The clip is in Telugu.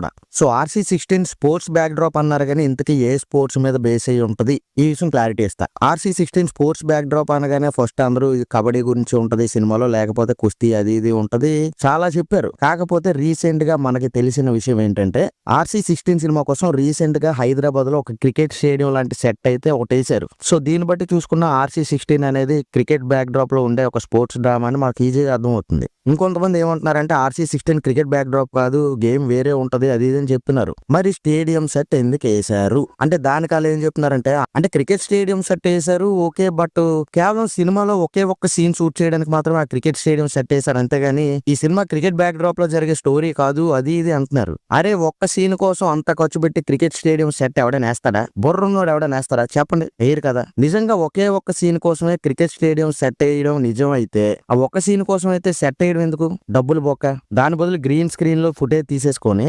కూడా. So RC16 sports back drop అన్నారు కానీ ఇంతకీ ఏ స్పోర్ట్స్ మీద బేస్ అయ్యి ఉంటది ఈ విషయం క్లారిటీ ఇస్తా. RC16 స్పోర్ట్స్ బ్యాక్ డ్రాప్ అనగానే ఫస్ట్ అందరూ ఇది కబడ్డీ గురించి ఉంటది సినిమాలో, లేకపోతే కుస్తీ అది ఇది ఉంటది చాలా చెప్పారు. కాకపోతే రీసెంట్ గా మనకి తెలిసిన విషయం ఏంటంటే RC16 సినిమా కోసం రీసెంట్ గా హైదరాబాద్ లో ఒక క్రికెట్ స్టేడియం లాంటి సెట్ అయితే ఒకటి వేశారు. సో దీన్ని బట్టి చూసుకున్న RC16 అనేది క్రికెట్ బ్యాక్ డ్రాప్ లో ఉండే ఒక స్పోర్ట్స్ డ్రామా అని మనకి ఈజీగా అర్థమవుతుంది. ఇంకొంతమంది ఏమంటున్నారంటే RC16 క్రికెట్ బ్యాక్ డ్రాప్ కాదు, గేమ్ వేరే ఉంటది అది ఇది అని చెప్తున్నారు. మరి స్టేడియం సెట్ ఎందుకు వేశారు అంటే దానికి వాళ్ళు ఏం చెప్తున్నారంటే, అంటే క్రికెట్ స్టేడియం సెట్ వేశారు ఓకే, బట్ కేవలం సినిమాలో ఒకే ఒక్క సీన్ షూట్ చేయడానికి మాత్రమే ఆ క్రికెట్ స్టేడియం సెట్ వేశారు, అంతేగాని ఈ సినిమా క్రికెట్ బ్యాక్ డ్రాప్ లో జరిగే స్టోరీ కాదు అది ఇది అంటున్నారు. అరే ఒక్క సీన్ కోసం అంత ఖర్చు పెట్టి క్రికెట్ స్టేడియం సెట్ ఎవడైనా వేస్తాడా? బుర్రన్నోడు ఎవడైనా వేస్తాడా చెప్పండి? వేయరు కదా. నిజంగా ఒకే ఒక్క సీన్ కోసమే క్రికెట్ స్టేడియం సెట్ వేయడం నిజం అయితే ఆ ఒక్క సీన్ కోసం అయితే సెట్ వేయడం ఎందుకు? డబ్బులు బొక్క. దాని బదులు గ్రీన్ స్క్రీన్ లో ఫుటేజ్ తీసేసుకొని